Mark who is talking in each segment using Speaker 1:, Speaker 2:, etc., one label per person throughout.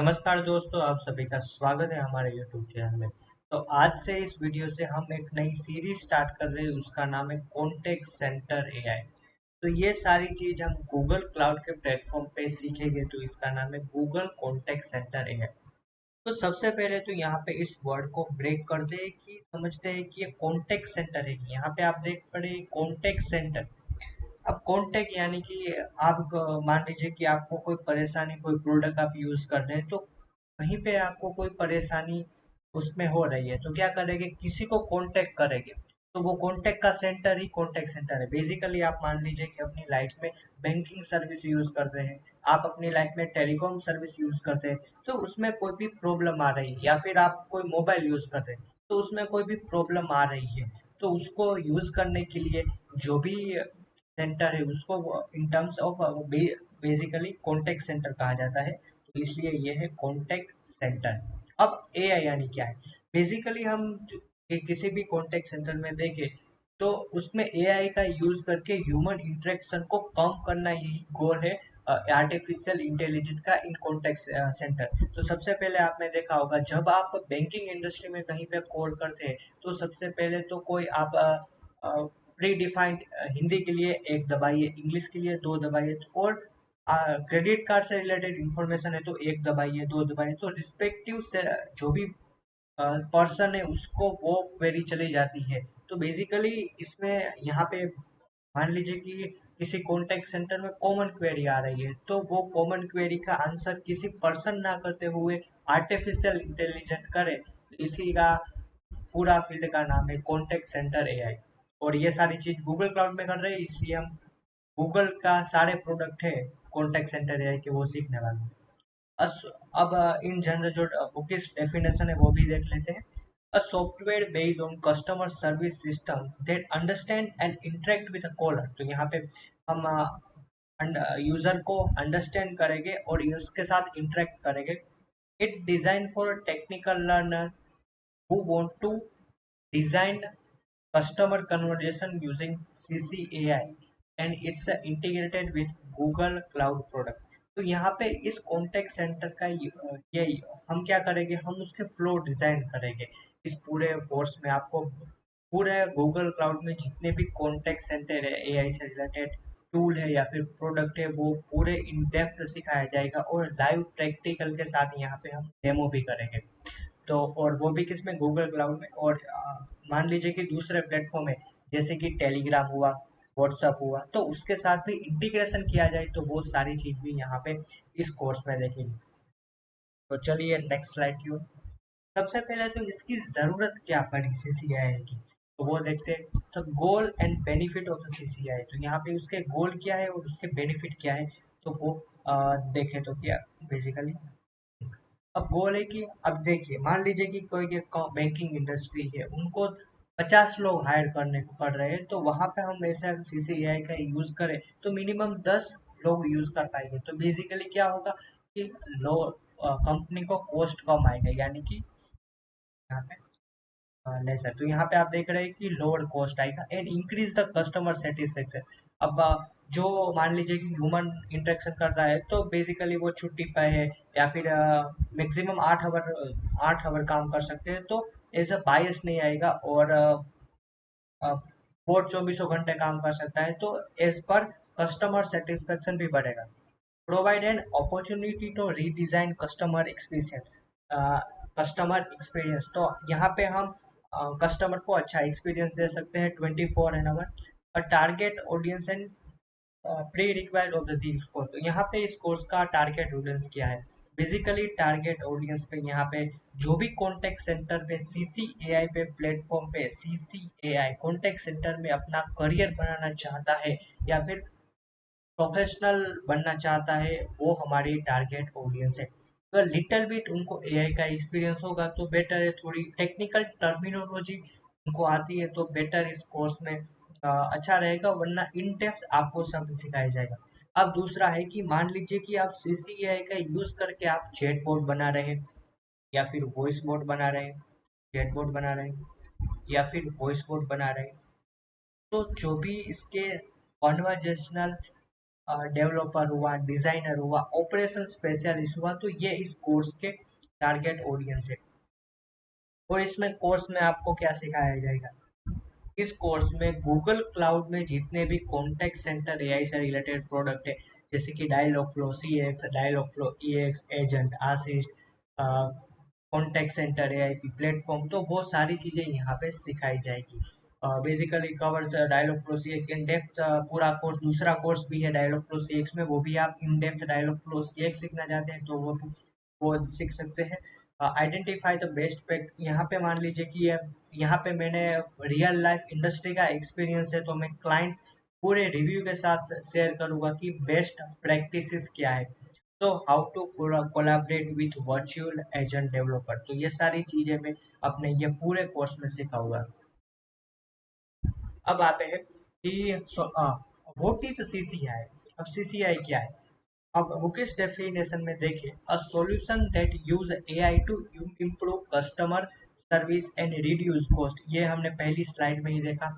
Speaker 1: नमस्कार दोस्तों, आप सभी का स्वागत है हमारे YouTube चैनल में। तो आज से इस वीडियो से हम एक नई सीरीज स्टार्ट कर रहे हैं, उसका नाम है कॉन्टेक्ट सेंटर एआई। तो ये सारी चीज हम गूगल क्लाउड के प्लेटफॉर्म पे सीखेंगे, तो इसका नाम है गूगल कॉन्टेक्ट सेंटर एआई। तो सबसे पहले तो यहाँ पे इस वर्ड को ब्रेक करते हैं कि समझते हैं कि ये कॉन्टेक्ट सेंटर है। यहाँ पे आप देख पड़े कॉन्टेक्ट सेंटर। अब कॉन्टेक्ट यानी कि आप मान लीजिए कि आपको कोई परेशानी, कोई प्रोडक्ट आप यूज कर रहे हैं, तो कहीं पे आपको कोई परेशानी उसमें हो रही है, तो क्या करेंगे, किसी को कांटेक्ट करेंगे। तो वो कांटेक्ट का सेंटर ही कांटेक्ट सेंटर है। बेसिकली आप मान लीजिए कि अपनी लाइफ में बैंकिंग सर्विस यूज कर रहे हैं, आप अपनी लाइफ में टेलीकॉम सर्विस यूज करते हैं, तो उसमें कोई भी प्रॉब्लम आ रही है, या फिर आप कोई मोबाइल यूज कर रहे हैं तो उसमें कोई भी प्रॉब्लम आ रही है, तो उसको यूज करने के लिए जो भी सेंटर है उसको in terms of basically contact centre कहा जाता है। तो इसलिए ये है कॉन्टेक्ट सेंटर। अब एआई यानी क्या है? बेसिकली हम किसी भी कॉन्टेक्ट सेंटर में देखें तो उसमें एआई का यूज करके ह्यूमन इंटरेक्शन को कम करना, यही गोल है आर्टिफिशियल इंटेलिजेंस का इन कॉन्टेक्ट सेंटर। तो सबसे पहले आपने देखा होगा, जब आप बैंकिंग इंडस्ट्री में कहीं पे कॉल करते हैं तो सबसे पहले तो कोई आप प्री डिफाइंड हिंदी के लिए एक दबाइए, इंग्लिश के लिए दो दबाइए, और क्रेडिट कार्ड से रिलेटेड इंफॉर्मेशन है तो एक दबाइए, दो दबाइए, तो रिस्पेक्टिव से जो भी पर्सन है उसको वो क्वेरी चली जाती है। तो बेसिकली इसमें यहाँ पे मान लीजिए कि किसी कॉन्टेक्ट सेंटर में कॉमन क्वेरी आ रही है, तो वो कॉमन क्वेरी का आंसर किसी पर्सन ना करते हुए आर्टिफिशियल इंटेलिजेंट करे। इसी का पूरा फील्ड का नाम है कॉन्टेक्ट सेंटर एआई। और ये सारी चीज गूगल क्लाउड में कर रहे हैं, इसलिए हम गूगल का सारे प्रोडक्ट है कॉन्टेक्ट सेंटर एआई के, वो सीखने वाले हैं। अब इन जनरल जो बुकिश डेफिनेशन है वो भी देख लेते हैं। A software based on customer service system that understand and interact with a caller. तो यहाँ पे हम यूजर को अंडरस्टैंड करेंगे और उसके साथ इंटरेक्ट करेंगे। It design for technical learner who want to design customer conversation using CCAI and it's integrated with Google Cloud product। तो यहाँ पे इस कॉन्टेक्ट सेंटर का ये हम क्या करेंगे, हम उसके फ्लो डिजाइन करेंगे। इस पूरे कोर्स में आपको पूरे गूगल क्लाउड में जितने भी कॉन्टेक्ट सेंटर है, एआई से रिलेटेड टूल है या फिर प्रोडक्ट है, वो पूरे इन डेप्थ सिखाया जाएगा और लाइव प्रैक्टिकल के साथ यहाँ पे हम डेमो भी करेंगे। तो और वो भी किसमें, गूगल क्लाउड में। और मान लीजिए कि दूसरे प्लेटफॉर्म है जैसे कि टेलीग्राम हुआ, व्हाट्सअप हुआ, तो उसके साथ भी इंटीग्रेशन किया जाए, तो वो सारी चीज भी यहाँ पे इस कोर्स में देखेंगे। तो चलिए नेक्स्ट स्लाइड की ओर। सबसे पहले तो इसकी जरूरत क्या पड़ी सीसीआई की, तो वो देखते हैं। तो goal and benefit of the CCI, तो यहाँ पे उसके गोल क्या है और उसके बेनिफिट क्या है, तो वो देखें तो क्या बेसिकली। अब गोल है कि अब देखिए, मान लीजिए कि कोई बैंकिंग इंडस्ट्री है, उनको 50 लोग हायर करने को पड़ रहे हैं, तो वहां पे हम ऐसा सीसीआई का यूज करें तो मिनिमम 10 लोग यूज कर पाएंगे। तो बेसिकली क्या होगा कि लो कंपनी को कॉस्ट कम आएगा, यानी कि यहाँ पे लेसर। तो यहाँ पे आप देख रहे हैं कि लोअर कॉस्ट आएगा and increase the customer satisfaction. अब जो मान लीजिए कि ह्यूमन इंटरेक्शन कर रहा है, तो बेसिकली वो छुट्टी पे है या फिर मैक्सिमम 8 आवर काम कर सकते हैं, तो ऐसा बायस नहीं आएगा। और वो 24 घंटे काम कर सकता है, तो एज पर कस्टमर सेटिस्फेक्शन भी बढ़ेगा। Provide an opportunity to redesign customer experience. तो यहाँ पे हम कस्टमर को अच्छा एक्सपीरियंस दे सकते हैं 24 an hour. Target audience and pre required of the this course. तो यहाँ पे इस कोर्स का टारगेट ऑडियंस क्या है? बेसिकली टारगेट ऑडियंस पे यहाँ पे जो भी कॉन्टेक्ट सेंटर पे सीसीएआई पे प्लेटफॉर्म पे सीसीएआई कॉन्टेक्ट सेंटर में अपना करियर बनाना चाहता है या फिर प्रोफेशनल बनना चाहता है, वो हमारी टारगेट ऑडियंस है। अगर लिटिल बिट उनको एआई का एक्सपीरियंस होगा तो बेटर है, थोड़ी टेक्निकल टर्मिनोलॉजी उनको आती है तो बेटर इस कोर्स में अच्छा रहेगा, वरना इन डेप्थ आपको सब सिखाया जाएगा। अब दूसरा है कि मान लीजिए कि आप सीसीएआई का यूज करके आप चैटबॉट बना रहे हैं या फिर वॉइस बोट बना रहे हैं, चैटबॉट बना रहे हैं या फिर वॉइस बोट बना रहे हैं, तो जो भी इसके कॉन्वर्जेशनल डेवलपर हुआ, डिजाइनर हुआ, ऑपरेशन स्पेशलिस्ट हुआ, तो ये इस कोर्स के टारगेट ऑडियंस है। और इसमें कोर्स में आपको क्या सिखाया जाएगा? इस कोर्स में गूगल क्लाउड में जितने भी कॉन्टैक्ट सेंटर एआई से रिलेटेड प्रोडक्ट है, जैसे कि Dialogflow CX, Dialogflow EX, agent assist, contact center AI platform, तो वो सारी चीजें यहाँ पे सिखाई जाएगी। Basically cover Dialogflow CX in depth, पूरा कोर्स। दूसरा कोर्स भी है डायलॉग फ्लो सीएक्स में, वो भी आप in depth Dialogflow CX सीखना चाहते हैं तो वो सीख सकते हैं। आइडेंटिफाई द बेस्ट प्रैक्टिस, यहाँ पे मान लीजिए कि यहाँ पे मैंने रियल लाइफ इंडस्ट्री का एक्सपीरियंस है, तो मैं क्लाइंट पूरे रिव्यू के साथ शेयर करूंगा कि बेस्ट प्रैक्टिसेस क्या है। तो how to collaborate with virtual agent developer, तो ये सारी चीजें मैं अपने ये पूरे कोर्स में सीखा हुआ। अब आते हैं कि व्हाट इज सीसीआई। अब सीसीआई क्या है? अब बुकिश डेफिनेशन में देखें, a solution that use AI to improve customer service and reduce cost. ये हमने पहली स्लाइड में ही देखा।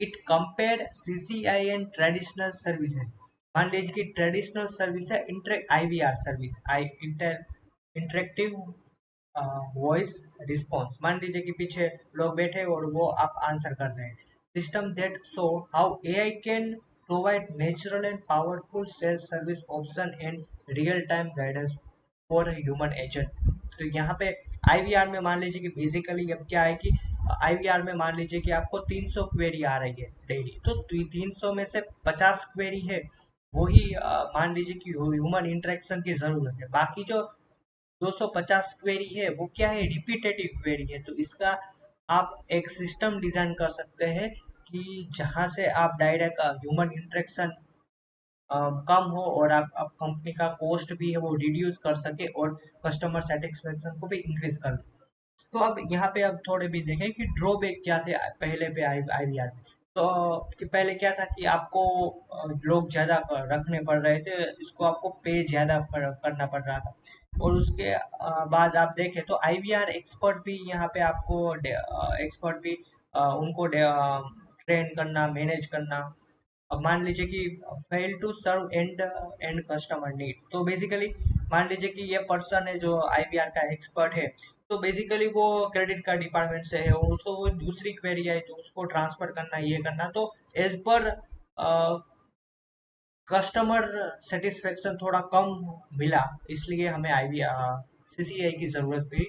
Speaker 1: It compare CCI and traditional services. मान लीजिए कि ट्रेडिशनल सर्विस है IVR service, I interactive voice response. मान लीजिए कि पीछे लोग बैठे और वो आप आंसर कर रहे हैं। System that show how AI can provide natural and powerful sales service option and real time guidance for human agent. तो यहाँ पे आईवीआर में मान लीजिए कि बेसिकली अब क्या है कि आईवीआर में मान लीजिए कि आपको 300 क्वेरी आ रही है डेली, तो 300 में से 50 क्वेरी है वही मान लीजिए कि ह्यूमन इंटरेक्शन की जरूरत है। बाकी जो 250 क्वेरी है वो क्या है? रिपीटेटिव क्वेरी है। तो इसका आप एक सिस्टम डिजाइन कर सकते हैं कि जहां से आप डायरेक्ट ह्यूमन इंटरेक्शन कम हो और आप कंपनी का कॉस्ट भी है वो रिड्यूस कर सके और कस्टमर सेटिस्फेक्शन को भी इंक्रीज कर। तो अब यहाँ पे अब थोड़े भी देखें कि ड्रॉबैक क्या थे पहले पे आईवीआर में। तो कि पहले क्या था कि आपको लोग ज्यादा रखने पड़ रहे थे, इसको आपको पे ज्यादा करना पड़ रहा था। और उसके बाद आप देखें तो आईवीआर एक्सपर्ट भी यहाँ पे आपको एक्सपर्ट भी उनको ट्रेन करना, मैनेज करना। अब मान लीजिए कि fail to serve and end customer need, तो बेसिकली मान लीजिए कि ये पर्सन है जो आईवीआर का एक्सपर्ट है, तो बेसिकली वो क्रेडिट कार्ड डिपार्टमेंट से है और उसको वो दूसरी क्वेरी आई तो उसको ट्रांसफर करना, ये करना, तो एज पर कस्टमर सेटिस्फेक्शन थोड़ा कम मिला, इसलिए हमें सीसीआई की जरूरत पड़ी।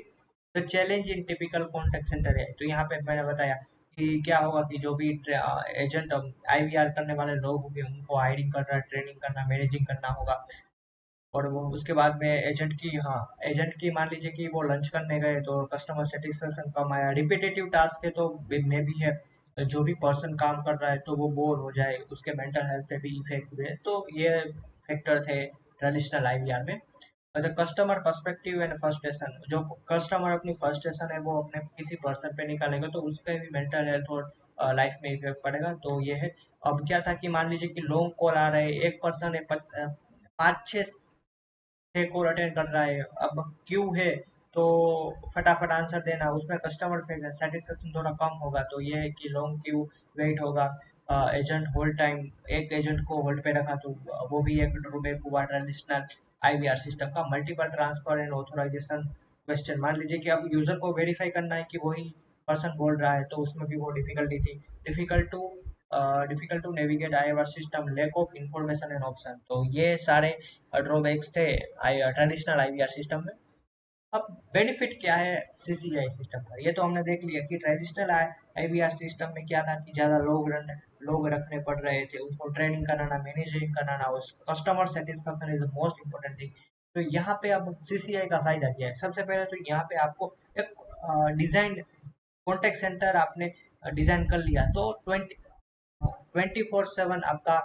Speaker 1: तो challenge in typical contact centre है, तो यहाँ पे मैंने बताया कि क्या होगा कि जो भी एजेंट आईवीआर करने वाले लोग होंगे उनको हायरिंग करना, ट्रेनिंग करना, मैनेजिंग करना होगा। और वो उसके बाद में एजेंट की मान लीजिए कि वो लंच करने गए तो कस्टमर सेटिस्फेक्शन कम आया। रिपीटेटिव टास्क है तो में भी है, जो भी पर्सन काम कर रहा है तो वो बोर हो जाए, उसके मेंटल हेल्थ पे भी इफेक्ट हुए, तो ये फैक्टर थे ट्रेडिशनल आईवीआर में। The customer perspective and frustration, जो कस्टमर अपनी फ्रस्ट्रेशन है वो अपने किसी पर्सन पे निकालेगा तो उस पर भी मेंटल हेल्थ और लाइफ में इफेक्ट पड़ेगा, तो ये है। अब क्या था कि मान लीजिए कि लॉन्ग कॉल आ रहे हैं, एक पर्सन है 5-6 कॉल अटेंड कर रहा है, अब क्यू है तो फटाफट आंसर देना, उसमें कस्टमर सेटिस्फेक्शन थोड़ा कम होगा, तो ये है कि लॉन्ग क्यू वेट होगा। एजेंट होल्ड टाइम, एक एजेंट को होल्ड पे रखा तो वो भी एक ड्रॉबैक हुआ ट्रेडिशनल आईवीआर सिस्टम का। Multiple transfer and authorisation question, मान लीजिए कि अब यूजर को वेरीफाई करना है कि वही पर्सन बोल रहा है तो उसमें भी वो डिफिकल्टी थी। Difficult to difficult to navigate IVR system, lack of information and option, तो ये सारे ड्रॉबैक्स थे ट्रेडिशनल आईवीआर सिस्टम में। अब बेनिफिट क्या है सीसीआई सिस्टम का, ये तो हमने देख लिया कि ट्रेडिशनल आईवीआर सिस्टम में क्या था कि ज़्यादा लोग रखने पड़ रहे थे, उसको ट्रेनिंग कराना, मैनेजिंग कराना, उस customer satisfaction is the most important thing. तो यहाँ पे अब सीसीआई का फायदा क्या है? सबसे पहले तो यहाँ पे आपको एक डिजाइन कॉन्टेक्ट सेंटर आपने डिजाइन कर लिया तो 24/7 आपका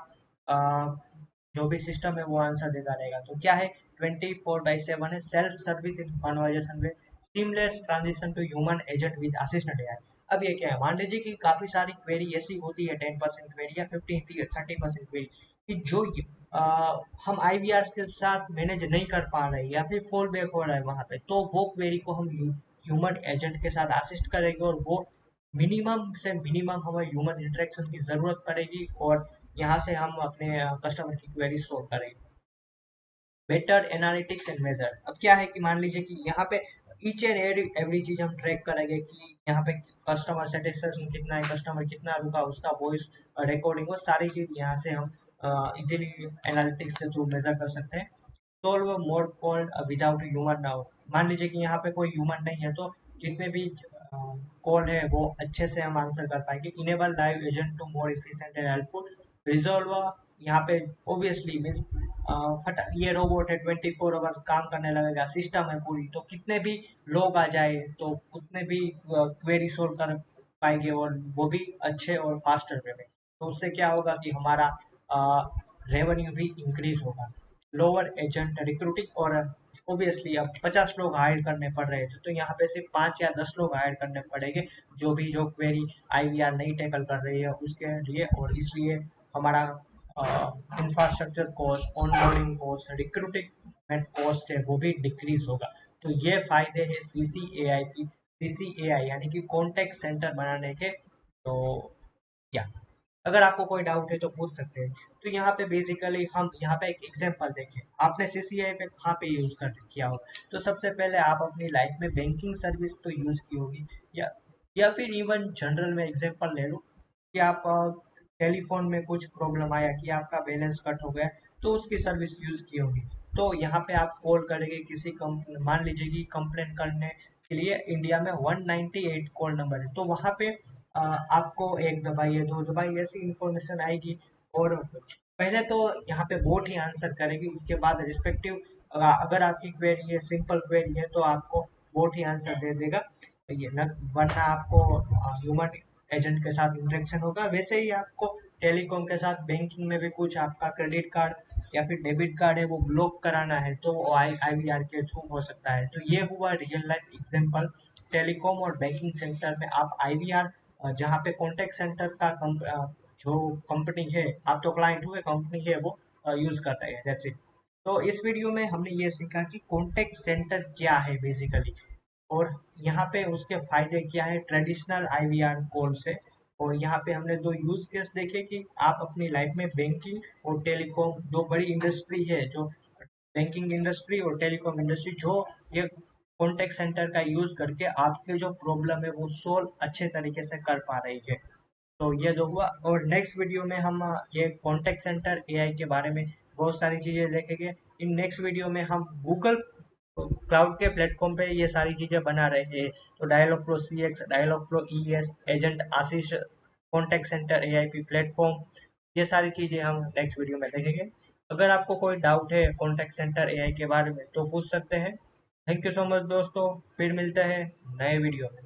Speaker 1: अ, जो भी सिस्टम है वो आंसर देता रहेगा। तो क्या है? 24/7 है, सेल्फ सर्विस इन कन्वर्जेशन में, seamless transition to human agent with assistant AI. अब ये क्या है? मान लीजिए कि काफी सारी क्वेरी ऐसी होती है, 10% क्वेरी या 15-30% क्वेरी कि जो अ, हम आईवीआर के साथ मैनेज नहीं कर पा रहे या फिर फॉल बैक हो रहा है वहां पे, तो वो क्वेरी को हम ह्यूमन एजेंट के साथ असिस्ट करेंगे और वो मिनिमम से मिनिमम हमें ह्यूमन इंटरेक्शन की जरूरत पड़ेगी और यहाँ से हम अपने कस्टमर की क्वेरी सोल्व करेंगे। बेटर एनालिटिक्स एंड मेजर, अब क्या है कि मान लीजिए कि यहाँ पे ईच एंड एवरी चीज हम ट्रैक करेंगे कि यहाँ पे कस्टमर सेटिस्फेक्शन कितना है, कस्टमर कितना रुका, उसका वॉइस रिकॉर्डिंग, वो सारी चीज यहाँ से हम इजीली एनालिटिक्स के थ्रू मेजर कर सकते हैं। Solve more call without human now, मान लीजिए कि यहाँ पे कोई ह्यूमन नहीं है तो जितने भी कॉल है वो अच्छे से हम आंसर कर पाएंगे। Enable live agent to more efficient and helpful, resolve, यहाँ पे ऑब्वियसली मीन्स फटा ये रोबोट है 24 आवर काम करने लगेगा, सिस्टम है पूरी, तो कितने भी लोग आ जाए तो उतने भी क्वेरी सोल्व कर पाएंगे और वो भी अच्छे और फास्टर वे में। तो उससे क्या होगा कि हमारा रेवेन्यू भी इंक्रीज होगा। लोअर एजेंट रिक्रूटिंग, और ऑब्वियसली अब 50 लोग हायर करने पड़ रहे थे तो यहाँ पे सिर्फ 5 या 10 लोग हायर करने पड़ेंगे जो क्वेरी आईवीआर नहीं टैकल कर रही है उसके लिए, और इसलिए हमारा infrastructure cost, onboarding cost, recruitment cost है वो भी डिक्रीज होगा। तो ये फायदे हैं सीसीएआई की, सीसीएआई यानी कि कॉन्टेक्ट सेंटर बनाने के। तो या अगर आपको कोई डाउट है तो पूछ सकते हैं। तो यहाँ पे बेसिकली हम यहाँ पे एक एग्जांपल देखें, आपने सीसीआई पे कहाँ पे यूज कर किया हो। तो सबसे पहले आप अपनी लाइफ में बैंकिंग सर्विस तो यूज की होगी, या फिर इवन जनरल में एग्जांपल ले लो कि आप टेलीफोन में कुछ प्रॉब्लम आया कि आपका बैलेंस कट हो गया तो उसकी सर्विस यूज की होगी। तो यहाँ पे आप कॉल करेंगे किसी कंपनी, मान लीजिए कि कंप्लेन करने के लिए इंडिया में 198 कॉल नंबर है, तो वहाँ पे आपको एक दबाइए, दो दबाइए, ऐसी इंफॉर्मेशन आएगी। और पहले तो यहाँ पे बोट ही आंसर करेगी, उसके बाद रिस्पेक्टिव अगर आपकी क्वेरी है, सिंपल क्वेरी है, तो आपको बोट ही आंसर दे देगा। ये न, वरना आपको ह्यूमन एजेंट के साथ इंटरेक्शन होगा। वैसे ही आपको टेलीकॉम के साथ बैंकिंग में भी कुछ आपका क्रेडिट कार्ड या फिर डेबिट कार्ड है वो ब्लॉक कराना है तो आईवीआर के थ्रू हो सकता है। तो ये हुआ रियल लाइफ एग्जांपल। टेलीकॉम और बैंकिंग सेक्टर में आप आईवीआर, जहाँ पे कॉन्टेक्ट सेंटर का जो कंपनी है, आप तो क्लाइंट हुए, कंपनी है वो यूज कर रहे हैं, दैट्स इट। तो इस वीडियो में हमने ये सीखा कि कॉन्टेक्ट सेंटर क्या है बेसिकली, और यहाँ पे उसके फायदे क्या है ट्रेडिशनल आईवीआर कॉल से। और यहाँ पे हमने दो यूज केस देखे कि आप अपनी लाइफ में बैंकिंग और टेलीकॉम, दो बड़ी इंडस्ट्री है जो बैंकिंग इंडस्ट्री और टेलीकॉम इंडस्ट्री, जो ये कॉन्टेक्ट सेंटर का यूज करके आपके जो प्रॉब्लम है वो सोल्व अच्छे तरीके से कर पा रही है। तो ये दो हुआ, और नेक्स्ट वीडियो में हम ये कॉन्टेक्ट सेंटर एआई के बारे में बहुत सारी चीज़ें देखेंगे। इन नेक्स्ट वीडियो में हम गूगल क्लाउड के प्लेटफॉर्म पे ये सारी चीज़ें बना रहे हैं। तो Dialogflow CX, Dialogflow ES, agent Ashish, contact centre AIP platform, ये सारी चीज़ें हम नेक्स्ट वीडियो में देखेंगे। अगर आपको कोई डाउट है कॉन्टेक्ट सेंटर एआई के बारे में तो पूछ सकते हैं। थैंक यू सो मच दोस्तों, फिर मिलते हैं नए वीडियो में।